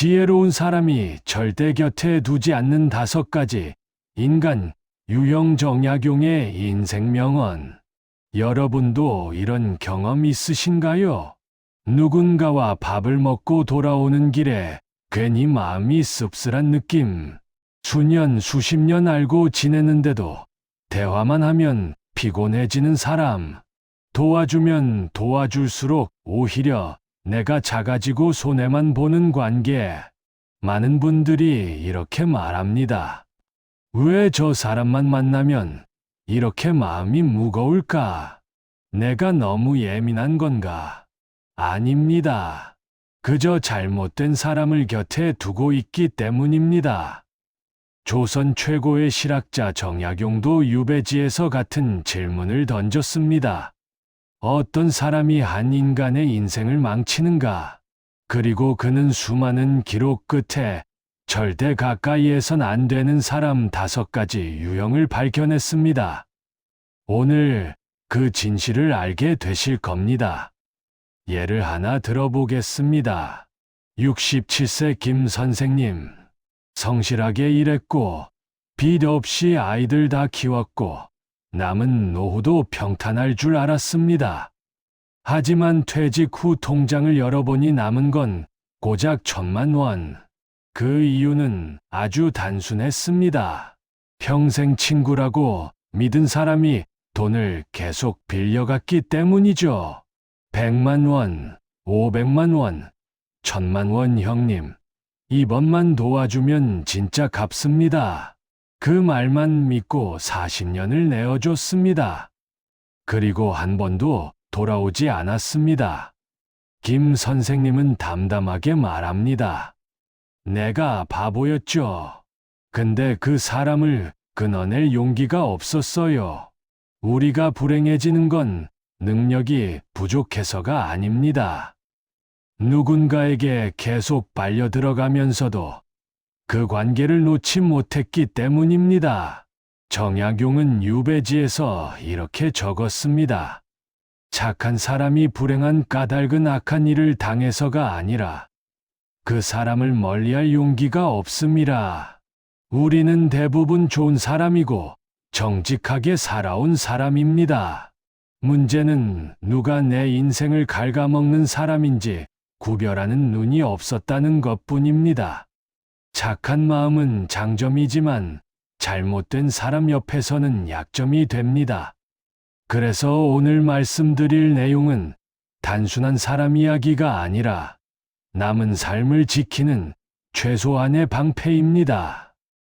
지혜로운 사람이 절대 곁에 두지 않는 5가지 인간 유형 정약용의 인생 명언. 여러분도 이런 경험 있으신가요? 누군가와 밥을 먹고 돌아오는 길에 괜히 마음이 씁쓸한 느낌. 수년, 수십 년 알고 지내는데도 대화만 하면 피곤해지는 사람. 도와주면 도와줄수록 오히려 내가 작아지고 손해만 보는 관계. 많은 분들이 이렇게 말합니다. 왜 저 사람만 만나면 이렇게 마음이 무거울까? 내가 너무 예민한 건가? 아닙니다. 그저 잘못된 사람을 곁에 두고 있기 때문입니다. 조선 최고의 실학자 정약용도 유배지에서 같은 질문을 던졌습니다. 어떤 사람이 한 인간의 인생을 망치는가? 그리고 그는 수많은 기록 끝에 절대 가까이에선 안 되는 사람 5가지 유형을 밝혀냈습니다. 오늘 그 진실을 알게 되실 겁니다. 예를 하나 들어보겠습니다. 67세 김 선생님. 성실하게 일했고 빚 없이 아이들 다 키웠고 남은 노후도 평탄할 줄 알았습니다. 하지만 퇴직 후 통장을 열어보니 남은 건 고작 1,000만 원. 그 이유는 아주 단순했습니다. 평생 친구라고 믿은 사람이 돈을 계속 빌려갔기 때문이죠. 100만 원, 500만 원, 1,000만 원 형님. 이번만 도와주면 진짜 갚습니다. 그 말만 믿고 40년을 내어줬습니다. 그리고 한 번도 돌아오지 않았습니다. 김 선생님은 담담하게 말합니다. 내가 바보였죠. 근데 그 사람을 끊어낼 용기가 없었어요. 우리가 불행해지는 건 능력이 부족해서가 아닙니다. 누군가에게 계속 빨려 들어가면서도 그 관계를 놓지 못했기 때문입니다. 정약용은 유배지에서 이렇게 적었습니다. 착한 사람이 불행한 까닭은 악한 일을 당해서가 아니라 그 사람을 멀리할 용기가 없음이라. 우리는 대부분 좋은 사람이고 정직하게 살아온 사람입니다. 문제는 누가 내 인생을 갉아먹는 사람인지 구별하는 눈이 없었다는 것뿐입니다. 착한 마음은 장점이지만 잘못된 사람 옆에서는 약점이 됩니다. 그래서 오늘 말씀드릴 내용은 단순한 사람 이야기가 아니라 남은 삶을 지키는 최소한의 방패입니다.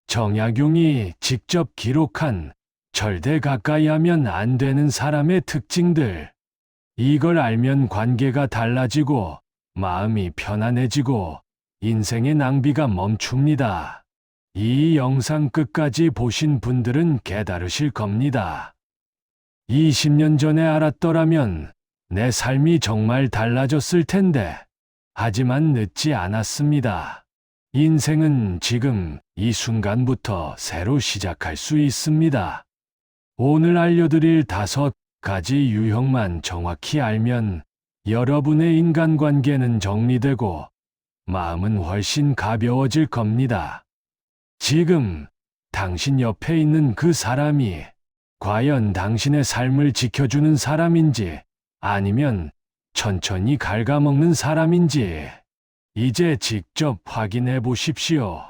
정약용이 직접 기록한 절대 가까이 하면 안 되는 사람의 특징들. 이걸 알면 관계가 달라지고 마음이 편안해지고 인생의 낭비가 멈춥니다. 이 영상 끝까지 보신 분들은 깨달으실 겁니다. 20년 전에 알았더라면 내 삶이 정말 달라졌을 텐데. 하지만 늦지 않았습니다. 인생은 지금 이 순간부터 새로 시작할 수 있습니다. 오늘 알려드릴 5가지 유형만 정확히 알면 여러분의 인간관계는 정리되고 마음은 훨씬 가벼워질 겁니다. 지금 당신 옆에 있는 그 사람이 과연 당신의 삶을 지켜주는 사람인지 아니면 천천히 갉아먹는 사람인지 이제 직접 확인해 보십시오.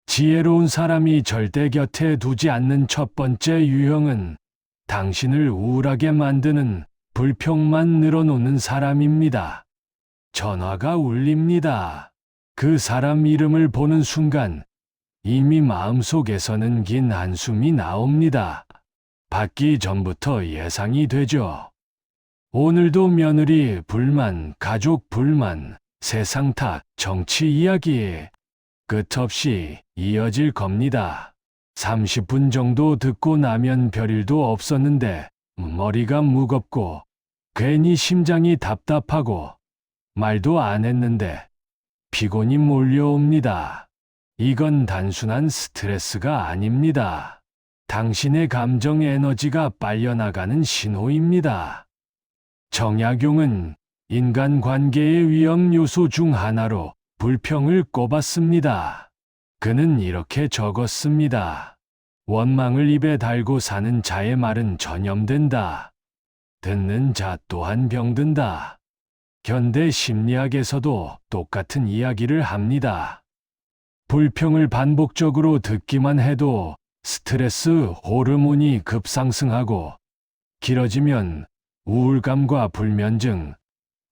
지혜로운 사람이 절대 곁에 두지 않는 첫 번째 유형은 당신을 우울하게 만드는 불평만 늘어놓는 사람입니다. 전화가 울립니다. 그 사람 이름을 보는 순간 이미 마음속에서는 긴 한숨이 나옵니다. 받기 전부터 예상이 되죠. 오늘도 며느리 불만, 가족 불만, 세상 탓, 정치 이야기 끝없이 이어질 겁니다. 30분 정도 듣고 나면 별일도 없었는데 머리가 무겁고 괜히 심장이 답답하고 말도 안 했는데 피곤이 몰려옵니다. 이건 단순한 스트레스가 아닙니다. 당신의 감정 에너지가 빨려나가는 신호입니다. 정약용은 인간관계의 위험 요소 중 하나로 불평을 꼽았습니다. 그는 이렇게 적었습니다. 원망을 입에 달고 사는 자의 말은 전염된다. 듣는 자 또한 병든다. 현대 심리학에서도 똑같은 이야기를 합니다. 불평을 반복적으로 듣기만 해도 스트레스 호르몬이 급상승하고 길어지면 우울감과 불면증,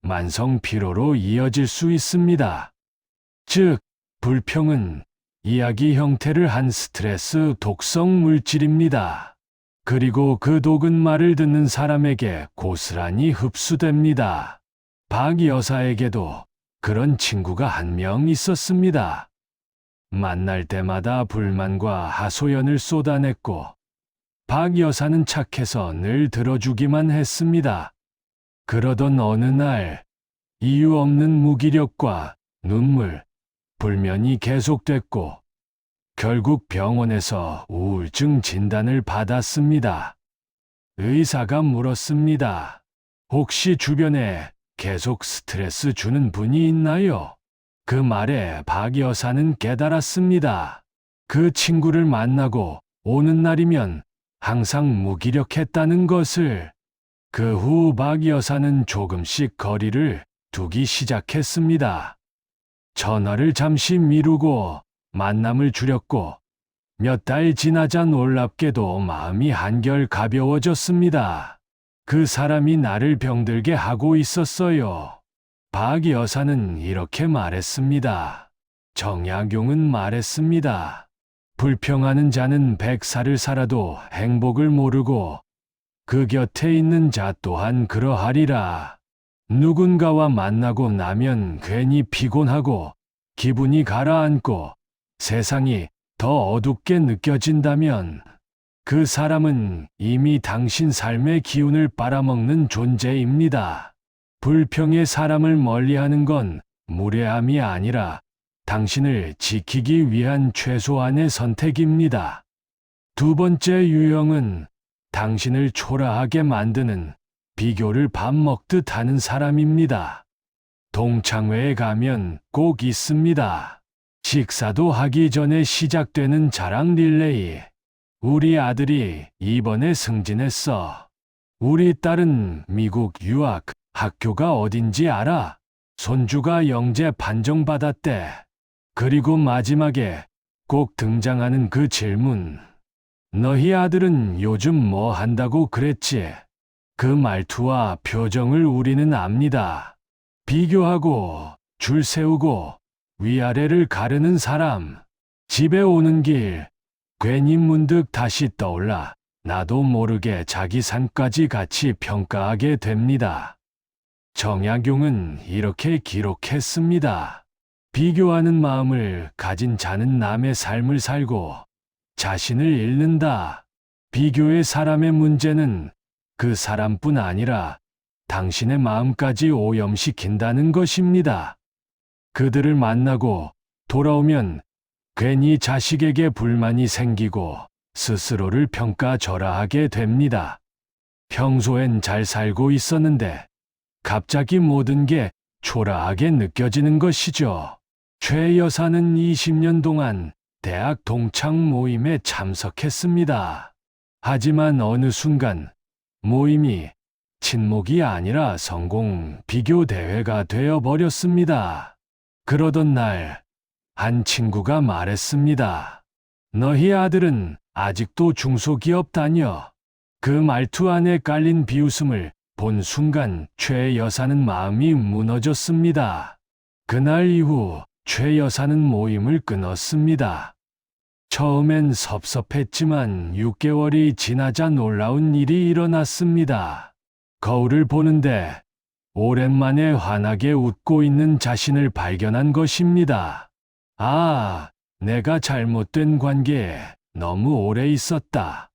만성 피로로 이어질 수 있습니다. 즉, 불평은 이야기 형태를 한 스트레스 독성 물질입니다. 그리고 그 독은 말을 듣는 사람에게 고스란히 흡수됩니다. 박 여사에게도 그런 친구가 한 명 있었습니다. 만날 때마다 불만과 하소연을 쏟아냈고 박 여사는 착해서 늘 들어주기만 했습니다. 그러던 어느 날 이유 없는 무기력과 눈물, 불면이 계속됐고 결국 병원에서 우울증 진단을 받았습니다. 의사가 물었습니다. 혹시 주변에 계속 스트레스 주는 분이 있나요? 그 말에 박 여사는 깨달았습니다. 그 친구를 만나고 오는 날이면 항상 무기력했다는 것을. 그 후 박 여사는 조금씩 거리를 두기 시작했습니다. 전화를 잠시 미루고 만남을 줄였고 몇 달 지나자 놀랍게도 마음이 한결 가벼워졌습니다. 그 사람이 나를 병들게 하고 있었어요. 박 여사는 이렇게 말했습니다. 정약용은 말했습니다. 불평하는 자는 100살을 살아도 행복을 모르고 그 곁에 있는 자 또한 그러하리라. 누군가와 만나고 나면 괜히 피곤하고 기분이 가라앉고 세상이 더 어둡게 느껴진다면 그 사람은 이미 당신 삶의 기운을 빨아먹는 존재입니다. 불평의 사람을 멀리하는 건 무례함이 아니라 당신을 지키기 위한 최소한의 선택입니다. 두 번째 유형은 당신을 초라하게 만드는 비교를 밥 먹듯 하는 사람입니다. 동창회에 가면 꼭 있습니다. 식사도 하기 전에 시작되는 자랑 릴레이. 우리 아들이 이번에 승진했어. 우리 딸은 미국 유학, 학교가 어딘지 알아? 손주가 영재 판정받았대. 그리고 마지막에 꼭 등장하는 그 질문. 너희 아들은 요즘 뭐 한다고 그랬지? 그 말투와 표정을 우리는 압니다. 비교하고, 줄 세우고, 위아래를 가르는 사람. 집에 오는 길, 괜히 문득 다시 떠올라 나도 모르게 자기 삶까지 같이 평가하게 됩니다. 정약용은 이렇게 기록했습니다. 비교하는 마음을 가진 자는 남의 삶을 살고 자신을 잃는다. 비교의 사람의 문제는 그 사람뿐 아니라 당신의 마음까지 오염시킨다는 것입니다. 그들을 만나고 돌아오면 괜히 자식에게 불만이 생기고 스스로를 평가절하하게 됩니다. 평소엔 잘 살고 있었는데 갑자기 모든 게 초라하게 느껴지는 것이죠. 최 여사는 20년 동안 대학 동창 모임에 참석했습니다. 하지만 어느 순간 모임이 친목이 아니라 성공 비교 대회가 되어버렸습니다. 그러던 날 한 친구가 말했습니다. 너희 아들은 아직도 중소기업 다녀. 그 말투 안에 깔린 비웃음을 본 순간 최 여사는 마음이 무너졌습니다. 그날 이후 최 여사는 모임을 끊었습니다. 처음엔 섭섭했지만 6개월이 지나자 놀라운 일이 일어났습니다. 거울을 보는데 오랜만에 환하게 웃고 있는 자신을 발견한 것입니다. 아, 내가 잘못된 관계에 너무 오래 있었다.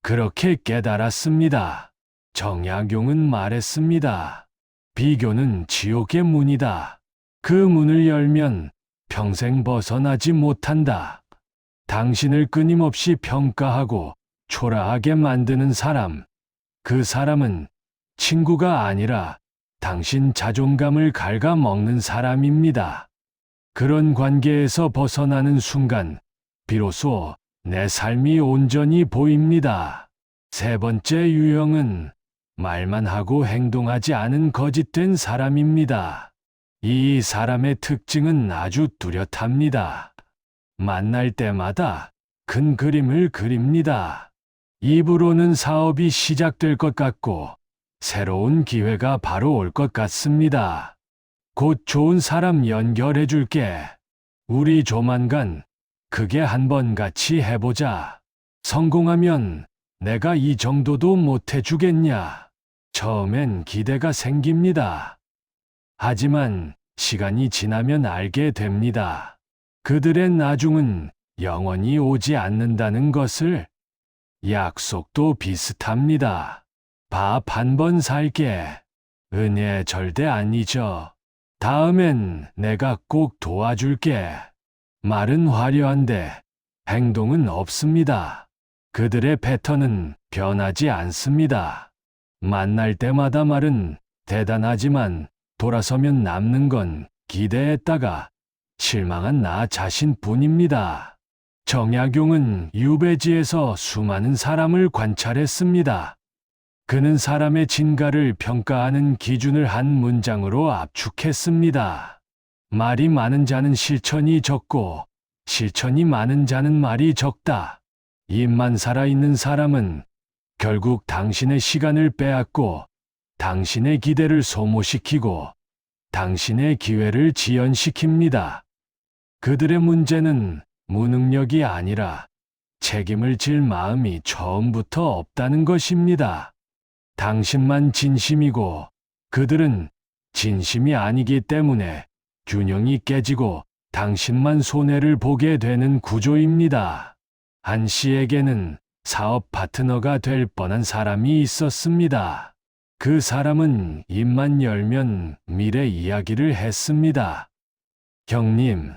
그렇게 깨달았습니다. 정약용은 말했습니다. 비교는 지옥의 문이다. 그 문을 열면 평생 벗어나지 못한다. 당신을 끊임없이 평가하고 초라하게 만드는 사람, 그 사람은 친구가 아니라 당신 자존감을 갉아먹는 사람입니다. 그런 관계에서 벗어나는 순간, 비로소 내 삶이 온전히 보입니다. 세 번째 유형은 말만 하고 행동하지 않은 거짓된 사람입니다. 이 사람의 특징은 아주 뚜렷합니다. 만날 때마다 큰 그림을 그립니다. 입으로는 사업이 시작될 것 같고 새로운 기회가 바로 올 것 같습니다. 곧 좋은 사람 연결해 줄게. 우리 조만간 그게 한번 같이 해보자. 성공하면 내가 이 정도도 못 해주겠냐. 처음엔 기대가 생깁니다. 하지만 시간이 지나면 알게 됩니다. 그들의 나중은 영원히 오지 않는다는 것을. 약속도 비슷합니다. 밥 한 번 살게. 은혜 절대 아니죠. 다음엔 내가 꼭 도와줄게. 말은 화려한데 행동은 없습니다. 그들의 패턴은 변하지 않습니다. 만날 때마다 말은 대단하지만 돌아서면 남는 건 기대했다가 실망한 나 자신뿐입니다. 정약용은 유배지에서 수많은 사람을 관찰했습니다. 그는 사람의 진가를 평가하는 기준을 한 문장으로 압축했습니다. 말이 많은 자는 실천이 적고 실천이 많은 자는 말이 적다. 입만 살아있는 사람은 결국 당신의 시간을 빼앗고 당신의 기대를 소모시키고 당신의 기회를 지연시킵니다. 그들의 문제는 무능력이 아니라 책임을 질 마음이 처음부터 없다는 것입니다. 당신만 진심이고 그들은 진심이 아니기 때문에 균형이 깨지고 당신만 손해를 보게 되는 구조입니다. 한 씨에게는 사업 파트너가 될 뻔한 사람이 있었습니다. 그 사람은 입만 열면 미래 이야기를 했습니다. 형님,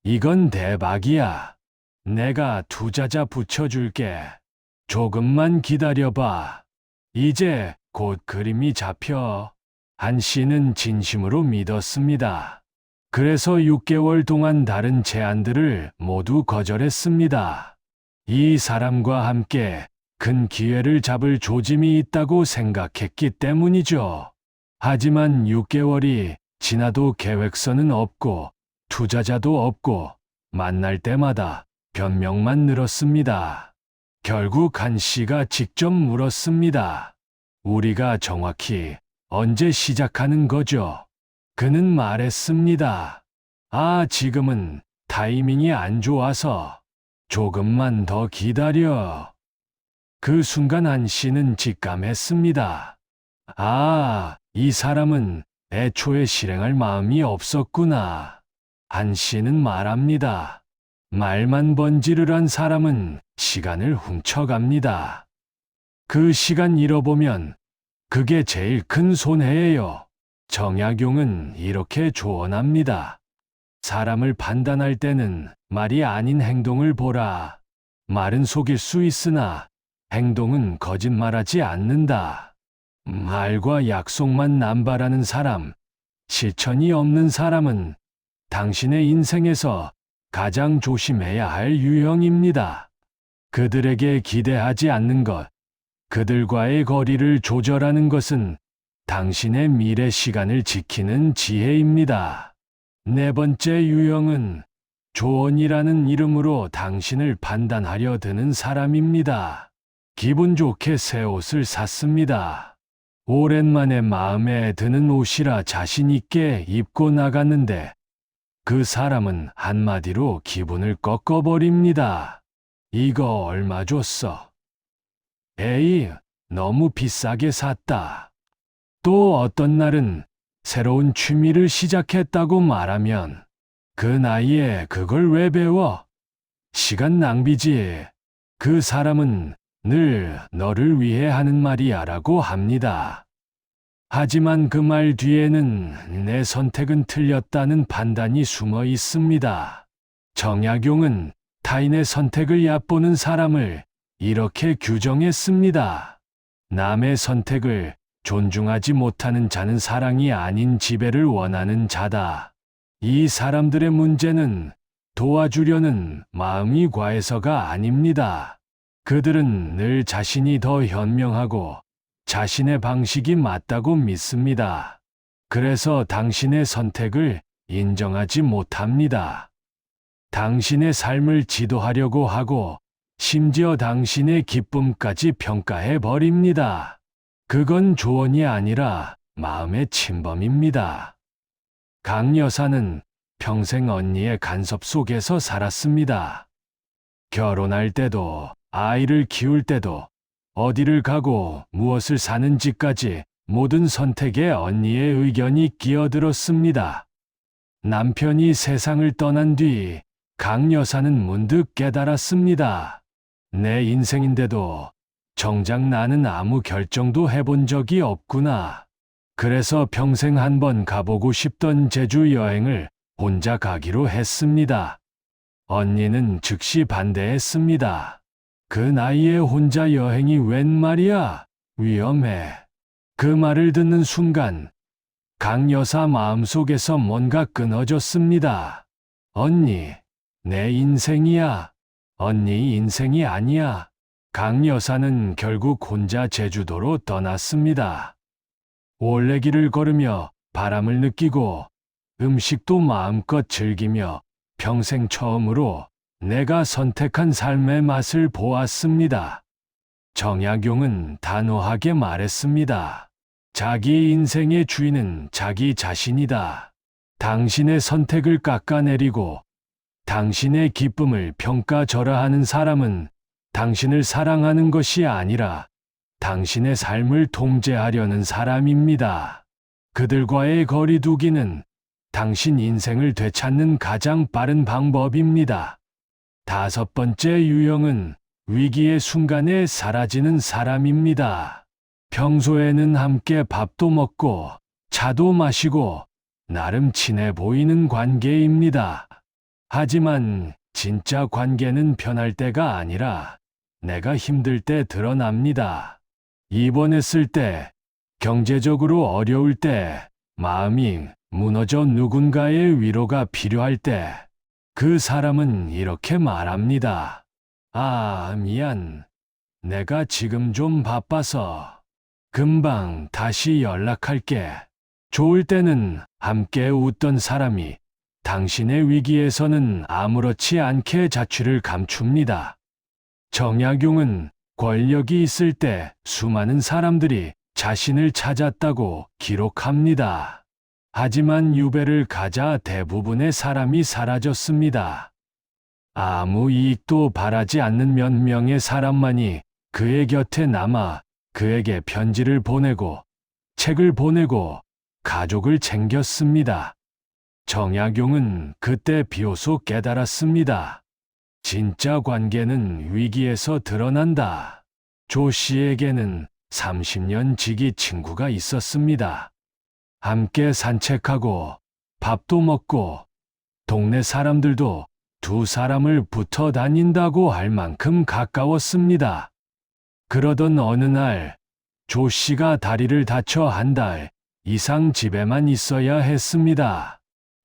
이건 대박이야. 내가 투자자 붙여줄게. 조금만 기다려봐. 이제 곧 그림이 잡혀. 한 씨는 진심으로 믿었습니다. 그래서 6개월 동안 다른 제안들을 모두 거절했습니다. 이 사람과 함께 큰 기회를 잡을 조짐이 있다고 생각했기 때문이죠. 하지만 6개월이 지나도 계획서는 없고 투자자도 없고 만날 때마다 변명만 늘었습니다. 결국 한 씨가 직접 물었습니다. 우리가 정확히 언제 시작하는 거죠? 그는 말했습니다. 지금은 타이밍이 안 좋아서 조금만 더 기다려. 그 순간 한 씨는 직감했습니다. 이 사람은 애초에 실행할 마음이 없었구나. 한 씨는 말합니다. 말만 번지르르한 사람은 시간을 훔쳐갑니다. 그 시간 잃어보면 그게 제일 큰 손해예요. 정약용은 이렇게 조언합니다. 사람을 판단할 때는 말이 아닌 행동을 보라. 말은 속일 수 있으나 행동은 거짓말하지 않는다. 말과 약속만 남발하는 사람, 실천이 없는 사람은 당신의 인생에서 가장 조심해야 할 유형입니다. 그들에게 기대하지 않는 것, 그들과의 거리를 조절하는 것은 당신의 미래 시간을 지키는 지혜입니다. 네 번째 유형은 조언이라는 이름으로 당신을 판단하려 드는 사람입니다. 기분 좋게 새 옷을 샀습니다. 오랜만에 마음에 드는 옷이라 자신 있게 입고 나갔는데 그 사람은 한마디로 기분을 꺾어버립니다. 이거 얼마 줬어? 에이, 너무 비싸게 샀다. 또 어떤 날은 새로운 취미를 시작했다고 말하면 그 나이에 그걸 왜 배워? 시간 낭비지. 그 사람은 늘 너를 위해 하는 말이야 라고 합니다. 하지만 그 말 뒤에는 내 선택은 틀렸다는 판단이 숨어 있습니다. 정약용은 타인의 선택을 얕보는 사람을 이렇게 규정했습니다. 남의 선택을 존중하지 못하는 자는 사랑이 아닌 지배를 원하는 자다. 이 사람들의 문제는 도와주려는 마음이 과해서가 아닙니다. 그들은 늘 자신이 더 현명하고 자신의 방식이 맞다고 믿습니다. 그래서 당신의 선택을 인정하지 못합니다. 당신의 삶을 지도하려고 하고 심지어 당신의 기쁨까지 평가해 버립니다. 그건 조언이 아니라 마음의 침범입니다. 강 여사는 평생 언니의 간섭 속에서 살았습니다. 결혼할 때도 아이를 키울 때도 어디를 가고 무엇을 사는지까지 모든 선택에 언니의 의견이 끼어들었습니다. 남편이 세상을 떠난 뒤 강 여사는 문득 깨달았습니다. 내 인생인데도 정작 나는 아무 결정도 해본 적이 없구나. 그래서 평생 한번 가보고 싶던 제주 여행을 혼자 가기로 했습니다. 언니는 즉시 반대했습니다. 그 나이에 혼자 여행이 웬 말이야? 위험해. 그 말을 듣는 순간 강 여사 마음속에서 뭔가 끊어졌습니다. 언니, 내 인생이야. 언니 인생이 아니야. 강 여사는 결국 혼자 제주도로 떠났습니다. 올레길을 걸으며 바람을 느끼고 음식도 마음껏 즐기며 평생 처음으로 내가 선택한 삶의 맛을 보았습니다. 정약용은 단호하게 말했습니다. 자기 인생의 주인은 자기 자신이다. 당신의 선택을 깎아내리고 당신의 기쁨을 평가절하하는 사람은 당신을 사랑하는 것이 아니라 당신의 삶을 통제하려는 사람입니다. 그들과의 거리 두기는 당신 인생을 되찾는 가장 빠른 방법입니다. 5번째 유형은 위기의 순간에 사라지는 사람입니다. 평소에는 함께 밥도 먹고 차도 마시고 나름 친해 보이는 관계입니다. 하지만 진짜 관계는 편할 때가 아니라 내가 힘들 때 드러납니다. 입원했을 때, 경제적으로 어려울 때, 마음이 무너져 누군가의 위로가 필요할 때, 그 사람은 이렇게 말합니다. 아, 미안. 내가 지금 좀 바빠서. 금방 다시 연락할게. 좋을 때는 함께 웃던 사람이 당신의 위기에서는 아무렇지 않게 자취를 감춥니다. 정약용은 권력이 있을 때 수많은 사람들이 자신을 찾았다고 기록합니다. 하지만 유배를 가자 대부분의 사람이 사라졌습니다. 아무 이익도 바라지 않는 몇 명의 사람만이 그의 곁에 남아 그에게 편지를 보내고 책을 보내고 가족을 챙겼습니다. 정약용은 그때 비로소 깨달았습니다. 진짜 관계는 위기에서 드러난다. 조 씨에게는 30년 지기 친구가 있었습니다. 함께 산책하고 밥도 먹고 동네 사람들도 두 사람을 붙어 다닌다고 할 만큼 가까웠습니다. 그러던 어느 날 조 씨가 다리를 다쳐 한 달 이상 집에만 있어야 했습니다.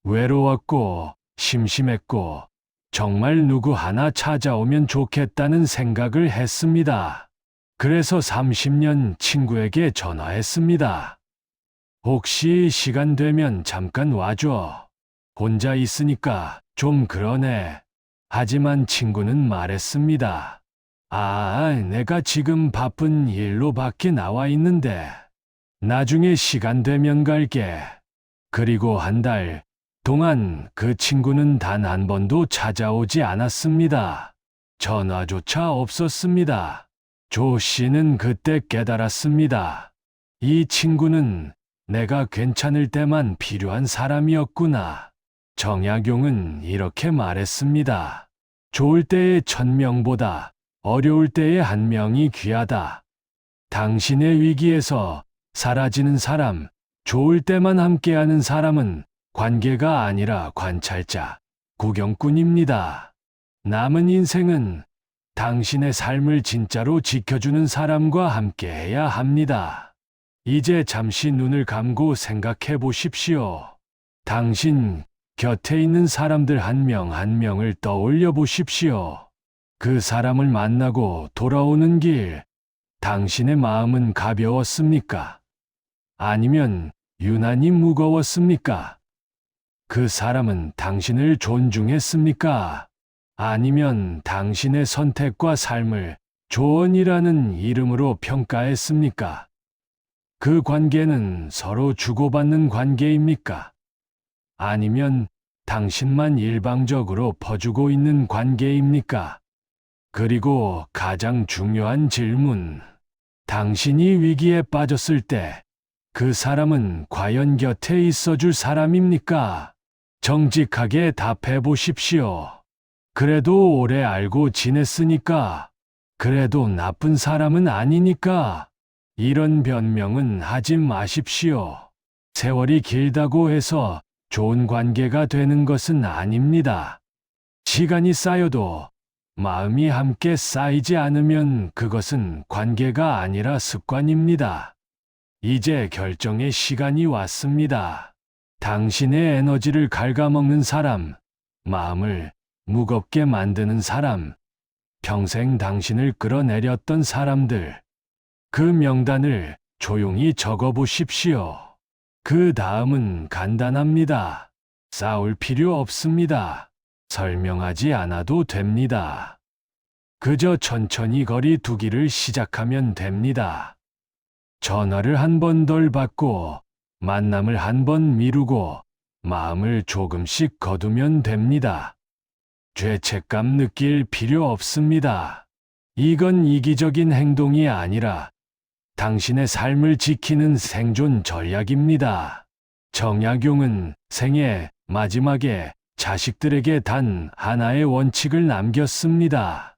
외로웠고 심심했고 정말 누구 하나 찾아오면 좋겠다는 생각을 했습니다. 그래서 30년 친구에게 전화했습니다. 혹시 시간 되면 잠깐 와줘. 혼자 있으니까 좀 그러네. 하지만 친구는 말했습니다. 내가 지금 바쁜 일로 밖에 나와 있는데 나중에 시간 되면 갈게. 그리고 한 달 동안 그 친구는 단 한 번도 찾아오지 않았습니다. 전화조차 없었습니다. 조 씨는 그때 깨달았습니다. 이 친구는 내가 괜찮을 때만 필요한 사람이었구나. 정약용은 이렇게 말했습니다. 좋을 때의 1000명보다 어려울 때의 1명이 귀하다. 당신의 위기에서 사라지는 사람, 좋을 때만 함께하는 사람은 관계가 아니라 관찰자, 구경꾼입니다. 남은 인생은 당신의 삶을 진짜로 지켜주는 사람과 함께해야 합니다. 이제 잠시 눈을 감고 생각해 보십시오. 당신 곁에 있는 사람들 한 명 한 명을 떠올려 보십시오. 그 사람을 만나고 돌아오는 길, 당신의 마음은 가벼웠습니까? 아니면 유난히 무거웠습니까? 그 사람은 당신을 존중했습니까? 아니면 당신의 선택과 삶을 조언이라는 이름으로 평가했습니까? 그 관계는 서로 주고받는 관계입니까? 아니면 당신만 일방적으로 퍼주고 있는 관계입니까? 그리고 가장 중요한 질문, 당신이 위기에 빠졌을 때 그 사람은 과연 곁에 있어줄 사람입니까? 정직하게 답해 보십시오. 그래도 오래 알고 지냈으니까, 그래도 나쁜 사람은 아니니까, 이런 변명은 하지 마십시오. 세월이 길다고 해서 좋은 관계가 되는 것은 아닙니다. 시간이 쌓여도 마음이 함께 쌓이지 않으면 그것은 관계가 아니라 습관입니다. 이제 결정의 시간이 왔습니다. 당신의 에너지를 갉아먹는 사람, 마음을 무겁게 만드는 사람, 평생 당신을 끌어내렸던 사람들, 그 명단을 조용히 적어보십시오. 그 다음은 간단합니다. 싸울 필요 없습니다. 설명하지 않아도 됩니다. 그저 천천히 거리 두기를 시작하면 됩니다. 전화를 한 번 덜 받고, 만남을 한 번 미루고, 마음을 조금씩 거두면 됩니다. 죄책감 느낄 필요 없습니다. 이건 이기적인 행동이 아니라 당신의 삶을 지키는 생존 전략입니다. 정약용은 생애 마지막에 자식들에게 단 하나의 원칙을 남겼습니다.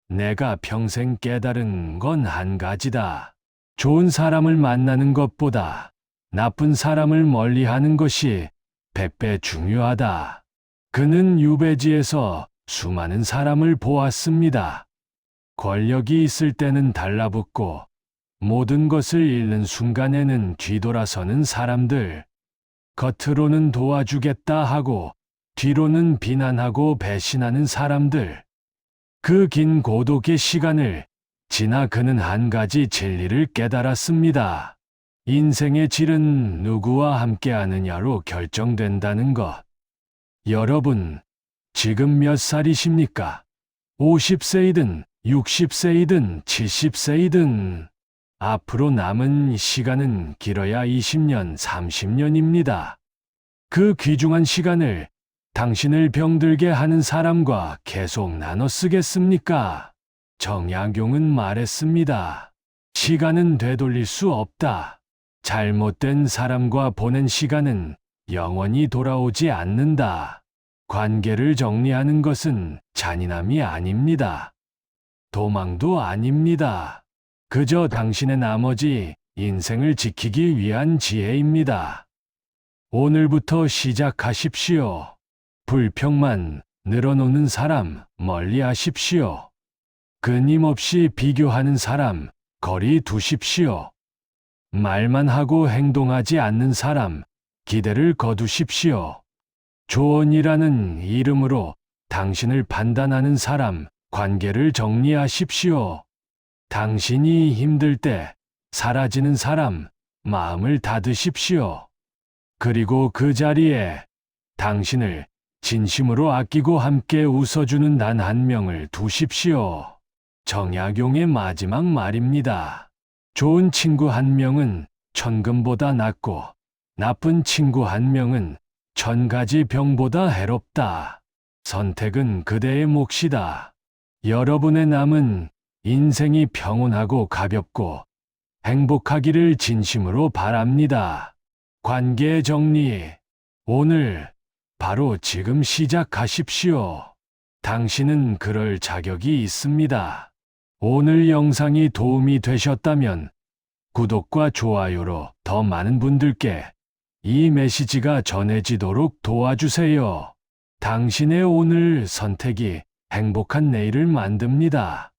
내가 평생 깨달은 건 한 가지다. 좋은 사람을 만나는 것보다 나쁜 사람을 멀리하는 것이 100배 중요하다. 그는 유배지에서 수많은 사람을 보았습니다. 권력이 있을 때는 달라붙고 모든 것을 잃는 순간에는 뒤돌아서는 사람들. 겉으로는 도와주겠다 하고 뒤로는 비난하고 배신하는 사람들. 그 긴 고독의 시간을 지나 그는 한 가지 진리를 깨달았습니다. 인생의 질은 누구와 함께 하느냐로 결정된다는 것. 여러분, 지금 몇 살이십니까? 50세이든 60세이든 70세이든 앞으로 남은 시간은 길어야 20년, 30년입니다. 그 귀중한 시간을 당신을 병들게 하는 사람과 계속 나눠 쓰겠습니까? 정약용은 말했습니다. 시간은 되돌릴 수 없다. 잘못된 사람과 보낸 시간은 영원히 돌아오지 않는다. 관계를 정리하는 것은 잔인함이 아닙니다. 도망도 아닙니다. 그저 당신의 나머지 인생을 지키기 위한 지혜입니다. 오늘부터 시작하십시오. 불평만 늘어놓는 사람 멀리 하십시오. 끊임없이 비교하는 사람 거리 두십시오. 말만 하고 행동하지 않는 사람 기대를 거두십시오. 조언이라는 이름으로 당신을 판단하는 사람 관계를 정리하십시오. 당신이 힘들 때 사라지는 사람 마음을 닫으십시오. 그리고 그 자리에 당신을 진심으로 아끼고 함께 웃어주는 단 한 명을 두십시오. 정약용의 마지막 말입니다. 좋은 친구 한 명은 천금보다 낫고 나쁜 친구 한 명은 1000가지 병보다 해롭다. 선택은 그대의 몫이다. 여러분의 남은 인생이 평온하고 가볍고 행복하기를 진심으로 바랍니다. 관계 정리. 오늘 바로 지금 시작하십시오. 당신은 그럴 자격이 있습니다. 오늘 영상이 도움이 되셨다면 구독과 좋아요로 더 많은 분들께 이 메시지가 전해지도록 도와주세요. 당신의 오늘 선택이 행복한 내일을 만듭니다.